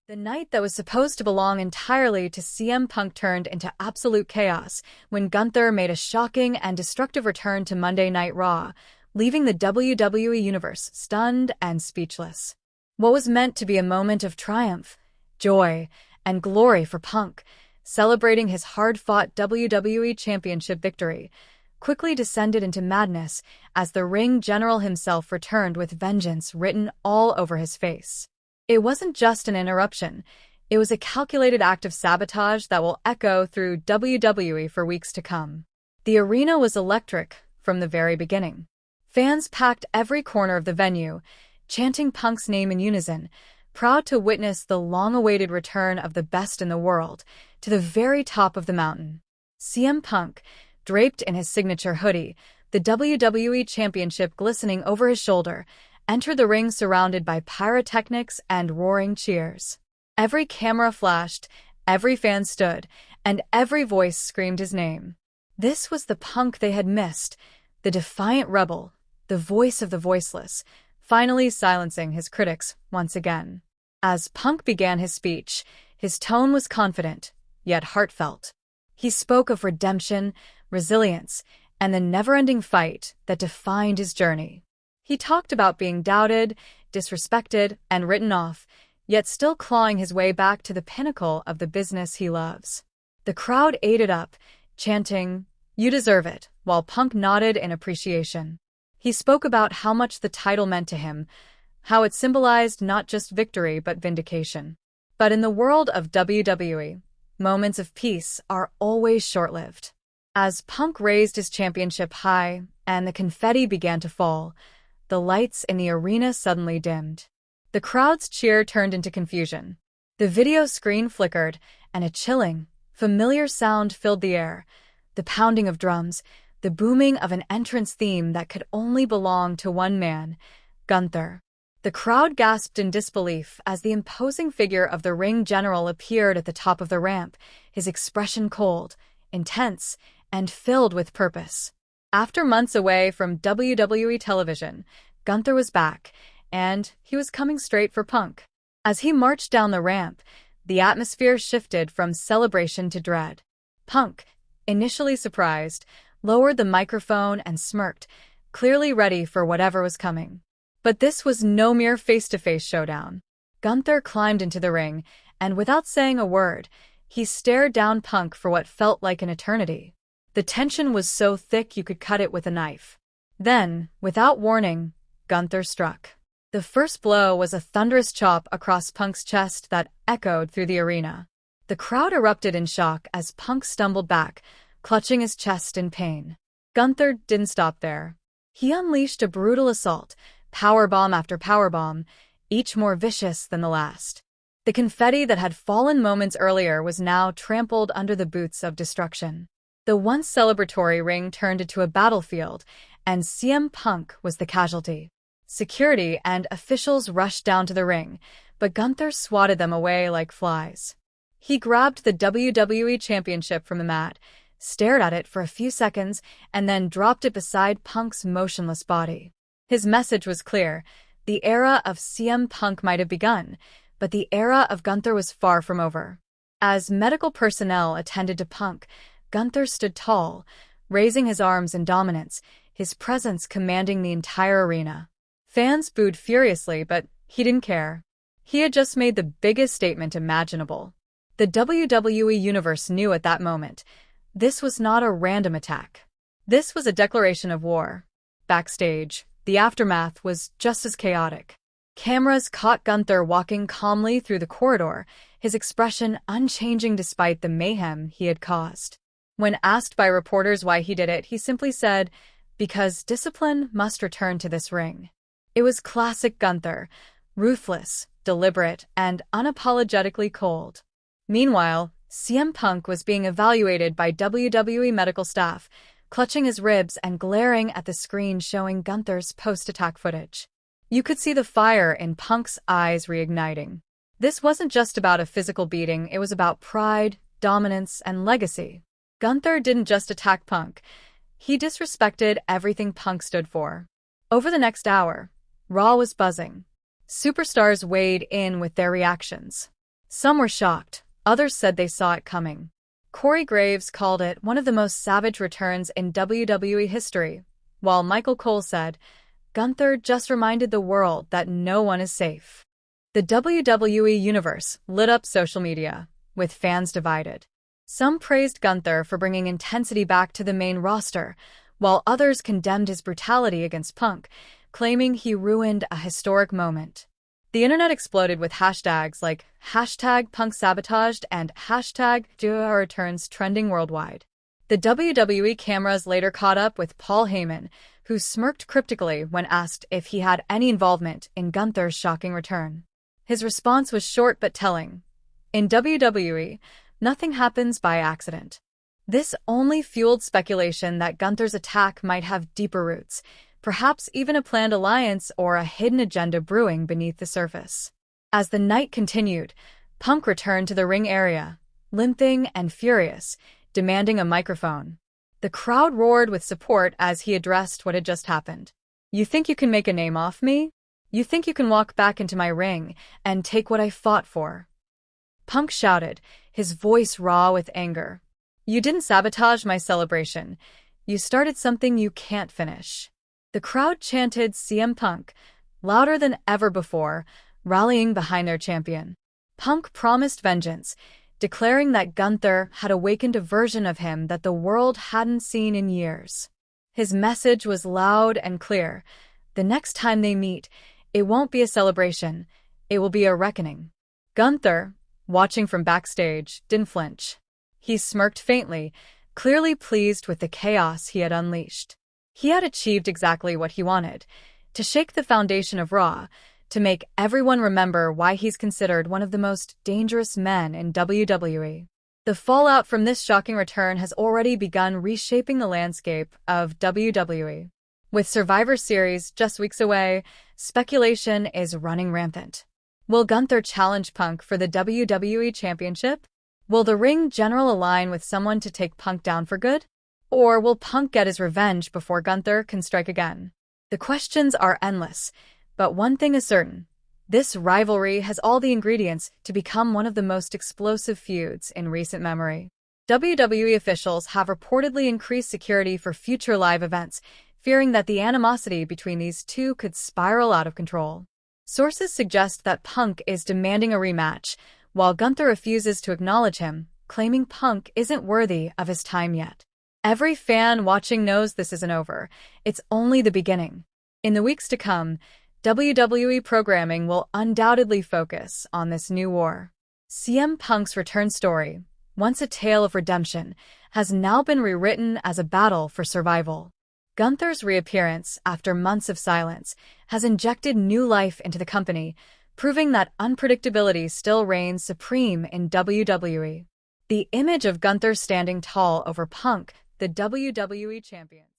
The night that was supposed to belong entirely to CM Punk turned into absolute chaos when Gunther made a shocking and destructive return to Monday Night Raw, leaving the WWE Universe stunned and speechless. What was meant to be a moment of triumph, joy, and glory for Punk, celebrating his hard-fought WWE Championship victory, quickly descended into madness as the ring general himself returned with vengeance written all over his face. It wasn't just an interruption, it was a calculated act of sabotage that will echo through WWE for weeks to come. The arena was electric from the very beginning. Fans packed every corner of the venue, chanting Punk's name in unison, proud to witness the long-awaited return of the best in the world to the very top of the mountain. CM Punk, draped in his signature hoodie, the WWE Championship glistening over his shoulder, entered the ring surrounded by pyrotechnics and roaring cheers. Every camera flashed, every fan stood, and every voice screamed his name. This was the Punk they had missed, the defiant rebel, the voice of the voiceless, finally silencing his critics once again. As Punk began his speech, his tone was confident, yet heartfelt. He spoke of redemption, resilience, and the never-ending fight that defined his journey. He talked about being doubted, disrespected, and written off, yet still clawing his way back to the pinnacle of the business he loves. The crowd ate it up, chanting, "You deserve it," while Punk nodded in appreciation. He spoke about how much the title meant to him, how it symbolized not just victory but vindication. But in the world of WWE, moments of peace are always short-lived. As Punk raised his championship high and the confetti began to fall, the lights in the arena suddenly dimmed. The crowd's cheer turned into confusion. The video screen flickered, and a chilling, familiar sound filled the air, the pounding of drums, the booming of an entrance theme that could only belong to one man, Gunther. The crowd gasped in disbelief as the imposing figure of the ring general appeared at the top of the ramp, his expression cold, intense, and filled with purpose. After months away from WWE television, Gunther was back, and he was coming straight for Punk. As he marched down the ramp, the atmosphere shifted from celebration to dread. Punk, initially surprised, lowered the microphone and smirked, clearly ready for whatever was coming. But this was no mere face-to-face showdown. Gunther climbed into the ring, and without saying a word, he stared down Punk for what felt like an eternity. The tension was so thick you could cut it with a knife. Then, without warning, Gunther struck. The first blow was a thunderous chop across Punk's chest that echoed through the arena. The crowd erupted in shock as Punk stumbled back, clutching his chest in pain. Gunther didn't stop there. He unleashed a brutal assault, powerbomb after powerbomb, each more vicious than the last. The confetti that had fallen moments earlier was now trampled under the boots of destruction. The once celebratory ring turned into a battlefield, and CM Punk was the casualty. Security and officials rushed down to the ring, but Gunther swatted them away like flies. He grabbed the WWE Championship from the mat, stared at it for a few seconds, and then dropped it beside Punk's motionless body. His message was clear. The era of CM Punk might have begun, but the era of Gunther was far from over. As medical personnel attended to Punk, Gunther stood tall, raising his arms in dominance, his presence commanding the entire arena. Fans booed furiously, but he didn't care. He had just made the biggest statement imaginable. The WWE Universe knew at that moment. This was not a random attack. This was a declaration of war. Backstage, the aftermath was just as chaotic. Cameras caught Gunther walking calmly through the corridor, his expression unchanging despite the mayhem he had caused. When asked by reporters why he did it, he simply said, "Because discipline must return to this ring." It was classic Gunther, ruthless, deliberate, and unapologetically cold. Meanwhile, CM Punk was being evaluated by WWE medical staff, clutching his ribs and glaring at the screen showing Gunther's post-attack footage. You could see the fire in Punk's eyes reigniting. This wasn't just about a physical beating, it was about pride, dominance, and legacy. Gunther didn't just attack Punk. He disrespected everything Punk stood for. Over the next hour, Raw was buzzing. Superstars weighed in with their reactions. Some were shocked, others said they saw it coming. Corey Graves called it one of the most savage returns in WWE history, while Michael Cole said, "Gunther just reminded the world that no one is safe." The WWE Universe lit up social media, with fans divided. Some praised Gunther for bringing intensity back to the main roster, while others condemned his brutality against Punk, claiming he ruined a historic moment. The internet exploded with hashtags like #PunkSabotaged and #GUNTHER trending worldwide. The WWE cameras later caught up with Paul Heyman, who smirked cryptically when asked if he had any involvement in Gunther's shocking return. His response was short but telling. In WWE, nothing happens by accident. This only fueled speculation that Gunther's attack might have deeper roots, perhaps even a planned alliance or a hidden agenda brewing beneath the surface. As the night continued, Punk returned to the ring area, limping and furious, demanding a microphone. The crowd roared with support as he addressed what had just happened. "You think you can make a name off me? You think you can walk back into my ring and take what I fought for?" Punk shouted, his voice raw with anger. "You didn't sabotage my celebration. You started something you can't finish." The crowd chanted CM Punk, louder than ever before, rallying behind their champion. Punk promised vengeance, declaring that Gunther had awakened a version of him that the world hadn't seen in years. His message was loud and clear. The next time they meet, it won't be a celebration, it will be a reckoning. Gunther, watching from backstage, didn't flinch. He smirked faintly, clearly pleased with the chaos he had unleashed. He had achieved exactly what he wanted, to shake the foundation of Raw, to make everyone remember why he's considered one of the most dangerous men in WWE. The fallout from this shocking return has already begun reshaping the landscape of WWE. With Survivor Series just weeks away, speculation is running rampant. Will Gunther challenge Punk for the WWE Championship? Will the ring general align with someone to take Punk down for good? Or will Punk get his revenge before Gunther can strike again? The questions are endless, but one thing is certain. This rivalry has all the ingredients to become one of the most explosive feuds in recent memory. WWE officials have reportedly increased security for future live events, fearing that the animosity between these two could spiral out of control. Sources suggest that Punk is demanding a rematch, while Gunther refuses to acknowledge him, claiming Punk isn't worthy of his time yet. Every fan watching knows this isn't over. It's only the beginning. In the weeks to come, WWE programming will undoubtedly focus on this new war. CM Punk's return story, once a tale of redemption, has now been rewritten as a battle for survival. Gunther's reappearance after months of silence has injected new life into the company, proving that unpredictability still reigns supreme in WWE. The image of Gunther standing tall over Punk, the WWE champion,